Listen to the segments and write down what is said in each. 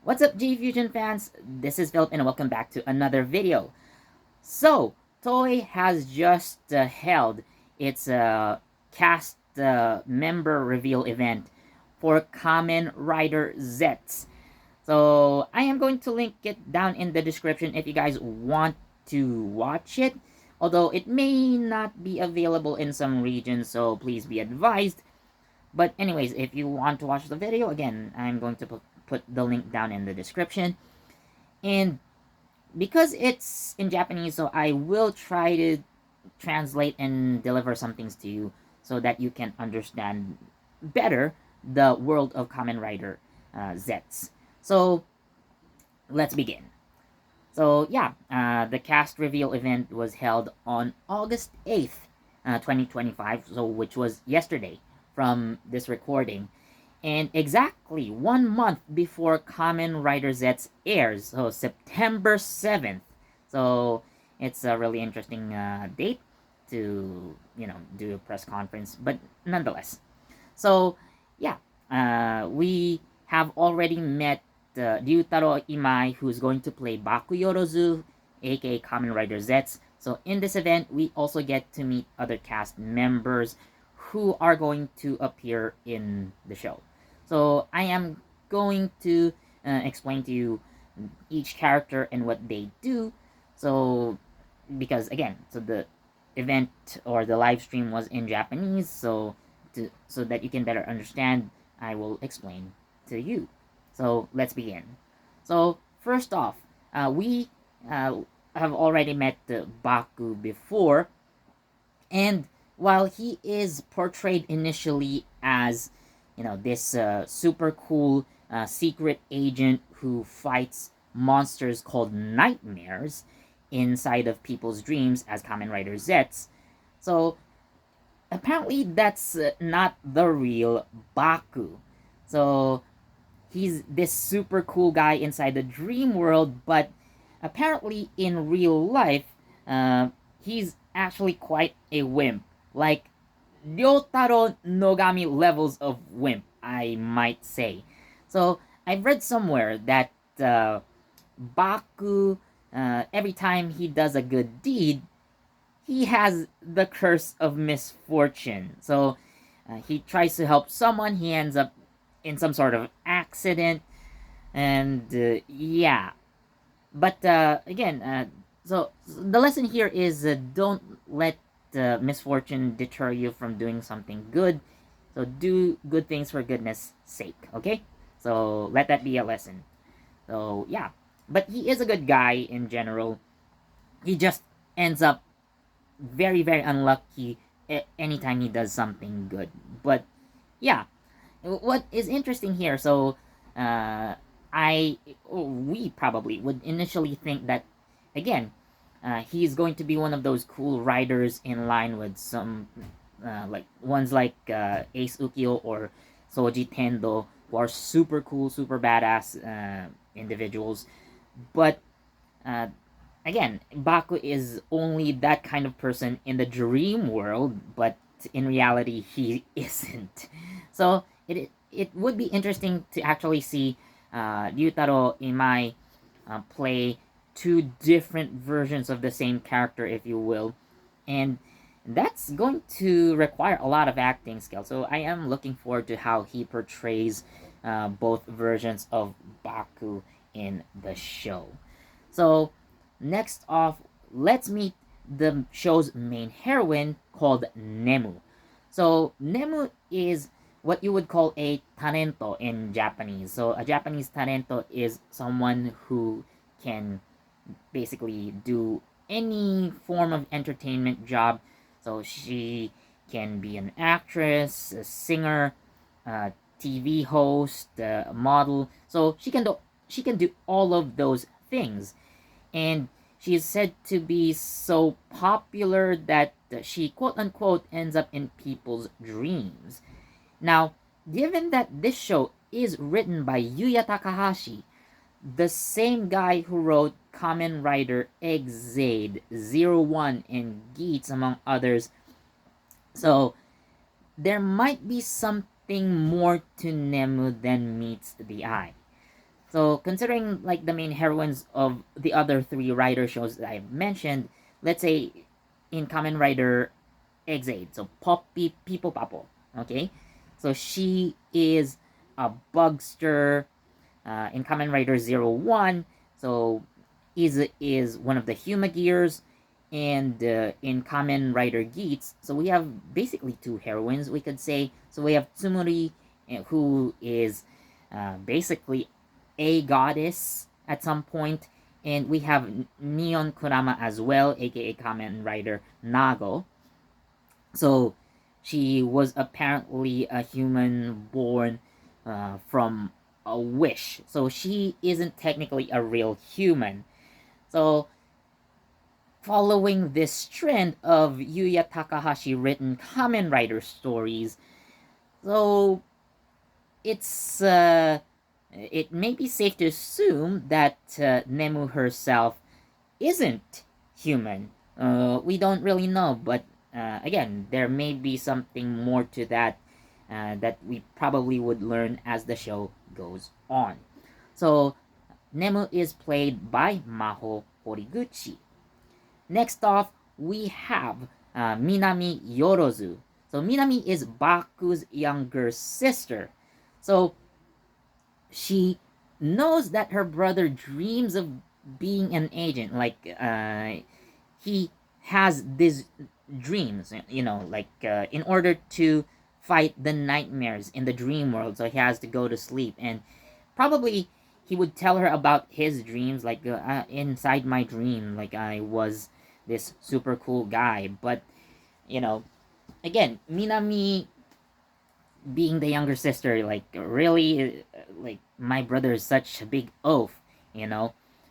What's up, JEFusion fans? This is Philip and welcome back to another video. So, Toei has just held its cast member reveal event for Kamen Rider Zetz. So, I am going to link it down in the description if you guys want to watch it. Although it may not be available in some regions, so please be advised. But anyways, if you want to watch the video, again, I'm going to put the link down in the description. And because it's in Japanese, so I will try to translate and deliver some things to you so that you can understand better the world of Kamen Rider Zetz. So let's begin. So yeah, the cast reveal event was held on August 8th, 2025, so which was yesterday from this recording. And exactly 1 month before Kamen Rider Zetz airs, so September 7th. So it's a really interesting date to, do a press conference, but nonetheless. So, yeah, we have already met Ryutaro Imai, who's going to play Baku Yorozu, aka Kamen Rider Zetz. So in this event, we also get to meet other cast members who are going to appear in the show. So I am going to explain to you each character and what they do. So because again, so the event or the live stream was in Japanese, so that you can better understand, I will explain to you. So let's begin. So first off, we have already met Baku before, and while he is portrayed initially as, this super cool secret agent who fights monsters called nightmares inside of people's dreams as Kamen Rider Zetz, so apparently that's not the real Baku. So he's this super cool guy inside the dream world, but apparently in real life, he's actually quite a wimp. Like Ryotaro Nogami levels of wimp, I might say. So I've read somewhere that Baku, every time he does a good deed, he has the curse of misfortune. So he tries to help someone, he ends up in some sort of accident, and yeah. But again, so the lesson here is don't let misfortune deter you from doing something good. So do good things for goodness sake, okay? So let that be a lesson. So yeah, but he is a good guy in general. He just ends up very, very unlucky anytime he does something good. But yeah, what is interesting here, so we probably would initially think that, again, he's going to be one of those cool riders in line with some like ones like Ace Ukyo or Soji Tendo, who are super cool, super badass individuals. But uh, again, Baku is only that kind of person in the dream world, but in reality, he isn't. So it would be interesting to actually see Ryutaro Imai play two different versions of the same character, if you will, and that's going to require a lot of acting skill. So I am looking forward to how he portrays both versions of Baku in the show. So next off, let's meet the show's main heroine called Nemu. So Nemu is what you would call a talento in Japanese. So a Japanese talento is someone who can basically do any form of entertainment job. So she can be an actress, a singer, a TV host, a model. So she can do all of those things, and she is said to be so popular that she quote unquote ends up in people's dreams. Now, given that this show is written by Yuya Takahashi, the same guy who wrote Kamen Rider Eggzade, Zero One, and Geats, among others, so there might be something more to Nemu than meets the eye. So considering like the main heroines of the other three Rider shows that I've mentioned, let's say in Kamen Rider Exade, so Poppy Pipo Papo, okay? So she is a bugster in Kamen Rider 01. So Izu is one of the Humagears, and in Kamen Rider Geats, so we have basically two heroines, we could say. So we have Tsumuri, who is basically a goddess at some point, and we have Neon Kurama as well, aka Kamen Rider Nago. So she was apparently a human born from a wish. So she isn't technically a real human. So following this trend of Yuya Takahashi written Kamen Rider stories, so it's it may be safe to assume that Nemu herself isn't human. We don't really know, but again, there may be something more to that that we probably would learn as the show goes on. So, Nemu is played by Maho Horiguchi. Next off, we have Minami Yorozu. So, Minami is Baku's younger sister. So, she knows that her brother dreams of being an agent. Like, he has these dreams, like in order to fight the nightmares in the dream world, so he has to go to sleep. And probably he would tell her about his dreams, like inside my dream, like I was this super cool guy. But again, Minami being the younger sister, like really, like my brother is such a big oaf.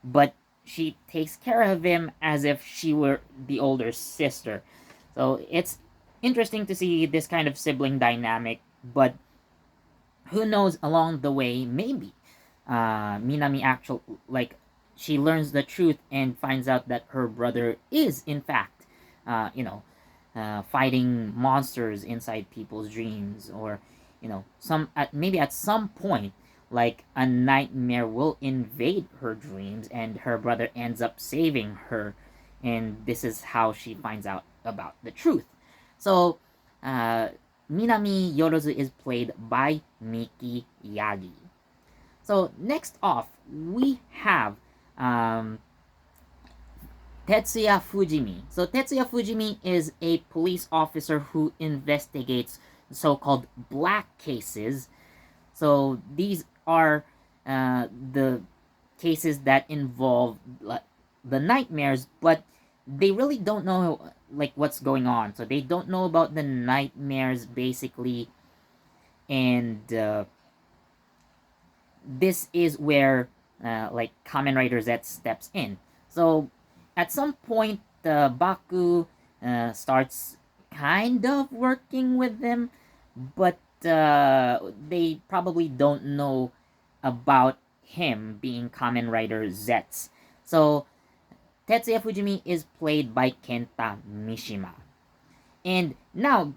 But she takes care of him as if she were the older sister. So it's interesting to see this kind of sibling dynamic. But who knows, along the way, maybe Minami actually, like, she learns the truth and finds out that her brother is in fact fighting monsters inside people's dreams. Or maybe at some point, like, a nightmare will invade her dreams and her brother ends up saving her, and this is how she finds out about the truth. So Minami Yorozu is played by Miki Yagi. So next off, we have Tetsuya Fujimi. So Tetsuya Fujimi is a police officer who investigates so-called black cases. So these are the cases that involve the nightmares, but they really don't know like what's going on. So they don't know about the nightmares basically, and this is where like Kamen Rider Zetz steps in. So at some point, Baku starts kind of working with them, but they probably don't know about him being Kamen Rider Zetz. So Tetsuya Fujimi is played by Kenta Mishima. And now,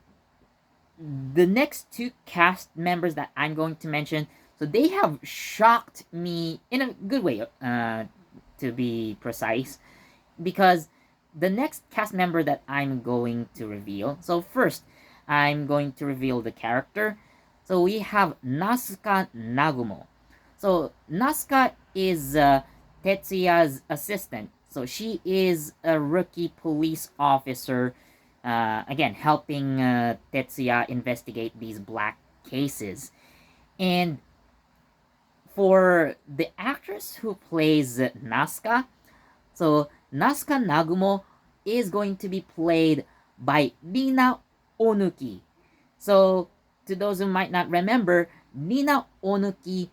the next two cast members that I'm going to mention, so they have shocked me in a good way, to be precise, because the next cast member that I'm going to reveal, so first, I'm going to reveal the character. So we have Nasuka Nagumo. So Nasuka is Tetsuya's assistant. So she is a rookie police officer, again, helping Tetsuya investigate these black cases. And for the actress who plays Nasuka, so Nasuka Nagumo is going to be played by Nina Onuki. So to those who might not remember, Nina Onuki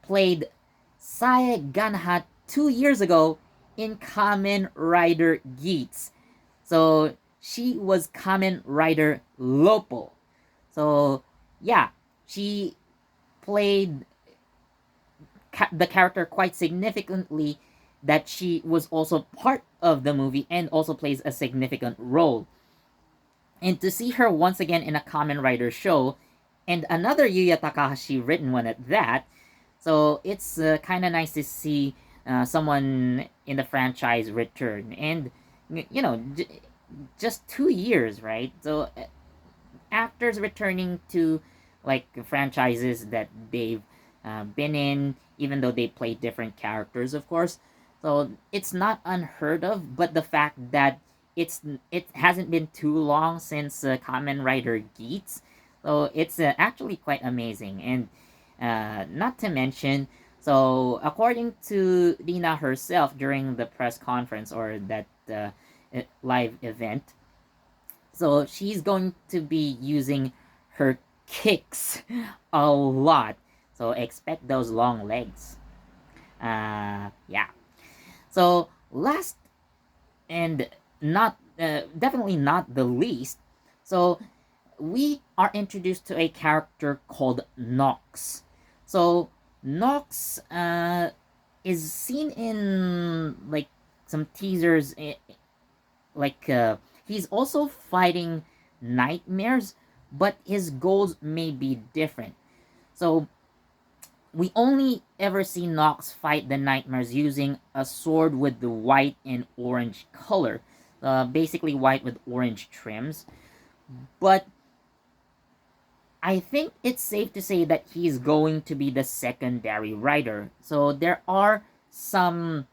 played Sae Ganha 2 years ago in Kamen Rider Geats. So she was Kamen Rider Lopo. So yeah, she played the character quite significantly, that she was also part of the movie and also plays a significant role. And to see her once again in a Kamen Rider show, and another Yuya Takahashi written one at that, So it's kind of nice to see someone in the franchise return, and you know, just 2 years, right? So actors returning to like franchises that they've been in, even though they play different characters, of course. So it's not unheard of, but the fact that it hasn't been too long since Kamen Rider Zetz, so it's actually quite amazing. And not to mention, so according to Lina herself during the press conference or that live event, so she's going to be using her kicks a lot. So expect those long legs. Yeah. So last and not definitely not the least. So we are introduced to a character called Nox. So Nox is seen in like some teasers, like he's also fighting nightmares, but his goals may be different. So we only ever see Nox fight the nightmares using a sword with the white and orange color, basically white with orange trims. But I think it's safe to say that he's going to be the secondary rider. So there are some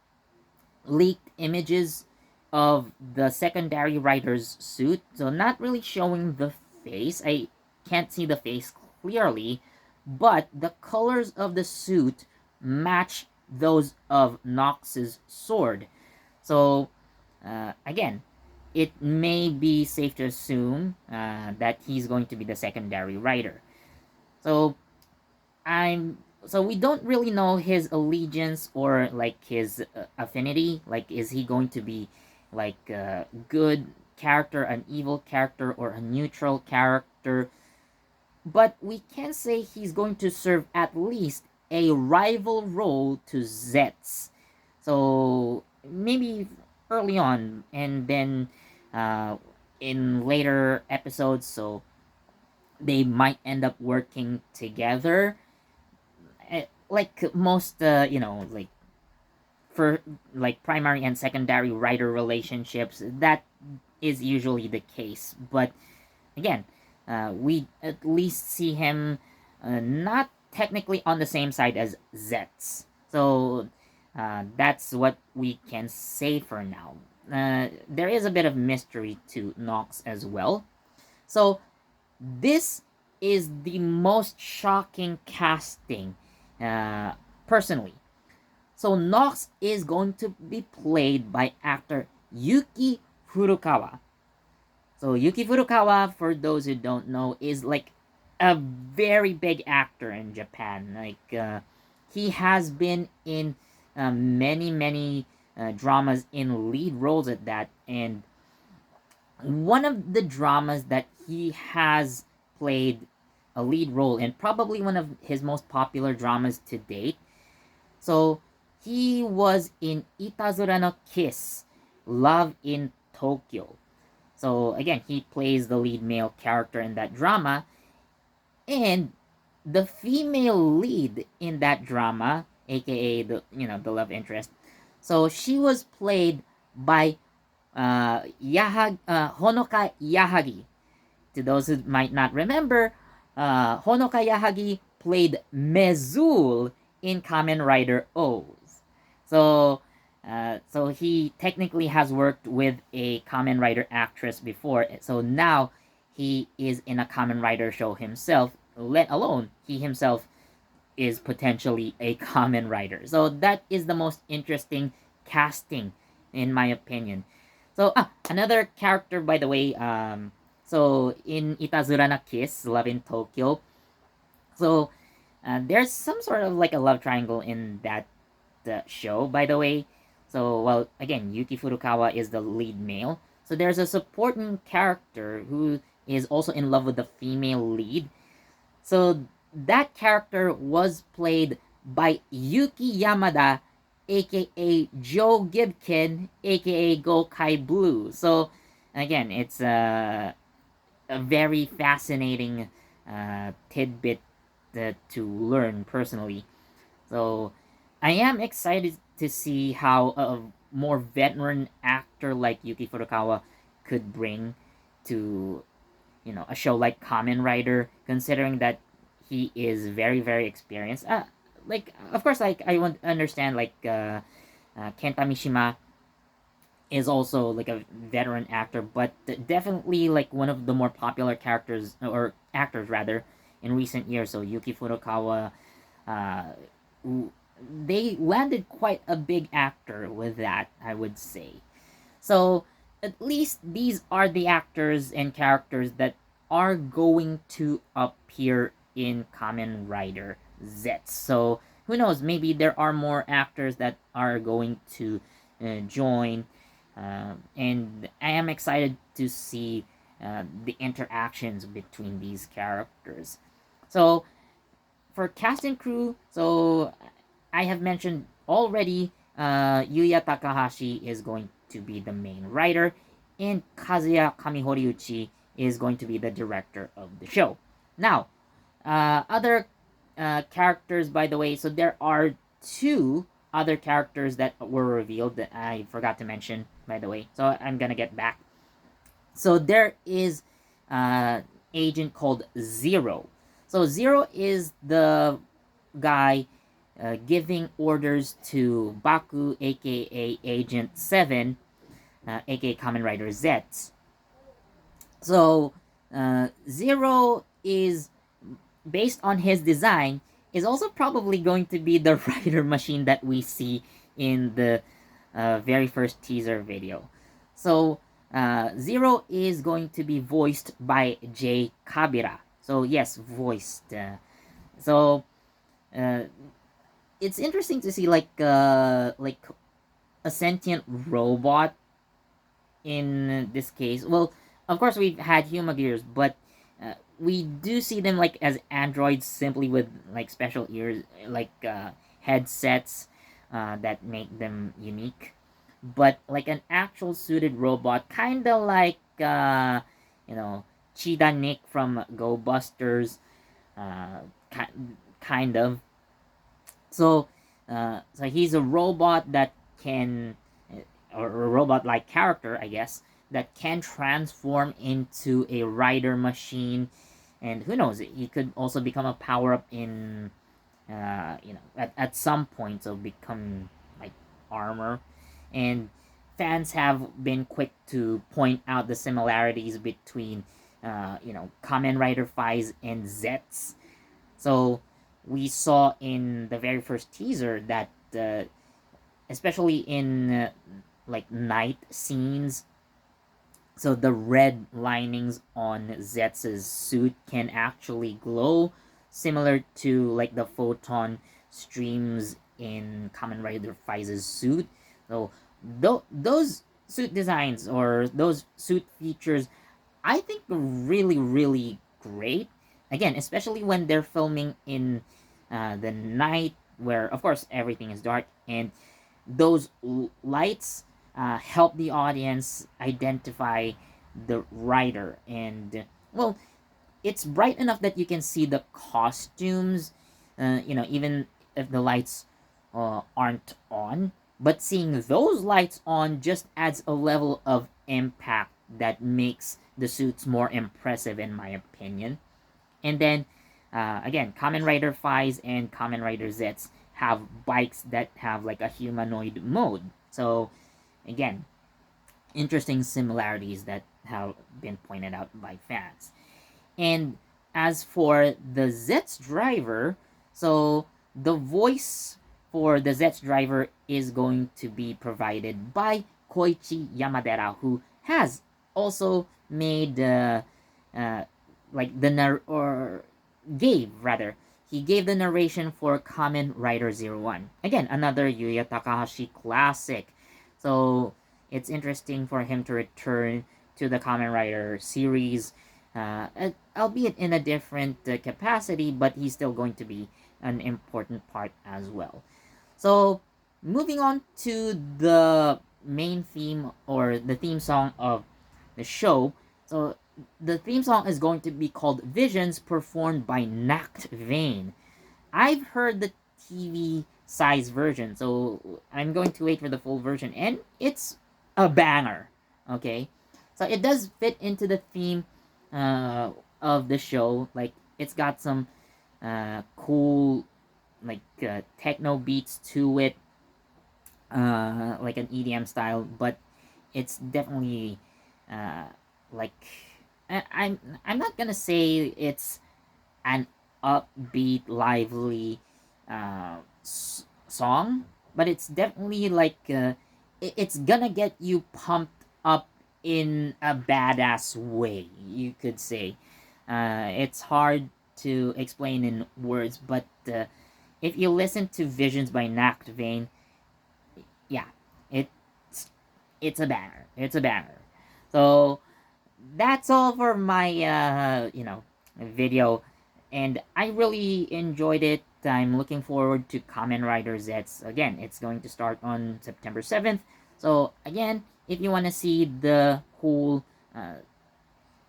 leaked images of the secondary rider's suit, so not really showing the face. I can't see the face clearly, but the colors of the suit match those of Nox's sword. So, again, it may be safe to assume that he's going to be the secondary rider. So, I'm so we don't really know his allegiance or like his affinity. Like, is he going to be like a good character, an evil character, or a neutral character? But we can say he's going to serve at least a rival role to Zetz. So maybe early on, and then in later episodes, so they might end up working together, like most like for like primary and secondary writer relationships, that is usually the case. But again, we at least see him not technically on the same side as Zetz. So that's what we can say for now. There is a bit of mystery to Nox as well. So this is the most shocking casting, personally. So Nox is going to be played by actor Yuki Furukawa. So Yuki Furukawa, for those who don't know, is like a very big actor in Japan. Like he has been in many dramas in lead roles at that, and one of the dramas that he has played a lead role in, probably one of his most popular dramas to date. So he was in Itazura no Kiss, Love in Tokyo. So again, he plays the lead male character in that drama, and the female lead in that drama, aka the love interest. So she was played by Honoka Yahagi. To those who might not remember, Honoka Yahagi played Mezul in Kamen Rider O's. So he technically has worked with a Kamen Rider actress before. So now he is in a Kamen Rider show himself. Let alone he himself is potentially a Kamen Rider. So that is the most interesting casting, in my opinion. So another character, by the way. So in Itazura na Kiss, Love in Tokyo. So there's some sort of like a love triangle in that show, by the way. So, well, again, Yuki Furukawa is the lead male. So there's a supporting character who is also in love with the female lead. So that character was played by Yuki Yamada, aka Joe Gibkin, aka Gokai Blue. So again, it's a very fascinating tidbit to learn personally. So I am excited to see how a more veteran actor like Yuki Furukawa could bring to a show like Kamen Rider, considering that he is very experienced. Like of course, like I want understand like Kenta Mishima is also like a veteran actor, but definitely like one of the more popular characters or actors rather in recent years. So Yuki Furukawa, uh, they landed quite a big actor with that, I would say. So at least these are the actors and characters that are going to appear in Kamen Rider Zetz. So who knows? Maybe there are more actors that are going to join, and I am excited to see the interactions between these characters. So for cast and crew, so I have mentioned already, Yuya Takahashi is going to be the main writer, and Kazuya Kamihoriuchi is going to be the director of the show. Now, other characters, by the way, so there are two other characters that were revealed that I forgot to mention, by the way. So I'm gonna get back. So there is agent called Zero. So Zero is the guy giving orders to Baku, aka Agent 7, aka Kamen Rider Zetz. So Zero is, based on his design, is also probably going to be the rider machine that we see in the very first teaser video. So Zero is going to be voiced by Jay Kabira. So yes, voiced. So uh, it's interesting to see like a sentient robot in this case. Well, of course we've had Humagears, but we do see them like as androids simply with like special ears, like headsets that make them unique. But like an actual suited robot, kind of like you know Cheetah Nick from Go Busters, kind of. So, so he's a robot that can, or a robot-like character, I guess, that can transform into a rider machine, and who knows, he could also become a power-up in, at some point, so become like armor, and fans have been quick to point out the similarities between, Kamen Rider Faiz and Zetz. So we saw in the very first teaser that, especially in like night scenes, so the red linings on Zetz's suit can actually glow, similar to like the photon streams in Kamen Rider Faiz's suit. So those suit designs or those suit features, I think are really great. Again, especially when they're filming in the night, where of course everything is dark, and those lights help the audience identify the rider. And well, it's bright enough that you can see the costumes, even if the lights aren't on. But seeing those lights on just adds a level of impact that makes the suits more impressive, in my opinion. And then, again, Kamen Rider Faiz and Kamen Rider Zetz have bikes that have like a humanoid mode. So, again, interesting similarities that have been pointed out by fans. And as for the Zetz driver, so the voice for the Zetz driver is going to be provided by Koichi Yamadera, who has also made like or gave rather, he gave the narration for Kamen Rider 01. Again, another Yuya Takahashi classic. So it's interesting for him to return to the Kamen Rider series, albeit in a different capacity, but he's still going to be an important part as well. So moving on to the main theme or the theme song of the show. So the theme song is going to be called Visions, performed by Nacht Vane. I've heard the TV size version. So I'm going to wait for the full version, and it's a banger. Okay, so it does fit into the theme of the show. Like it's got some cool like techno beats to it, like an EDM style, but it's definitely uh, like I'm not gonna say it's an upbeat, lively song, but it's definitely like it's gonna get you pumped up in a badass way, you could say. It's hard to explain in words, but if you listen to Visions by Nacht Vein, yeah, it's it's a banger. It's a banger. So that's all for my video, and I really enjoyed it. I'm looking forward to Kamen Rider Zetz. Again, it's going to start on September 7th. So again, if you want to see the whole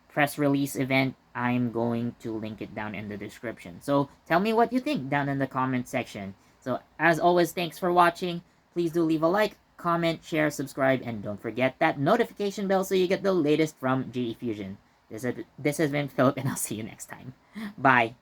press release event, I'm going to link it down in the description. So tell me what you think down in the comment section. So as always, thanks for watching. Please do leave a like, comment, share, subscribe, and don't forget that notification bell so you get the latest from JEFusion. This has been Philip, and I'll see you next time. Bye.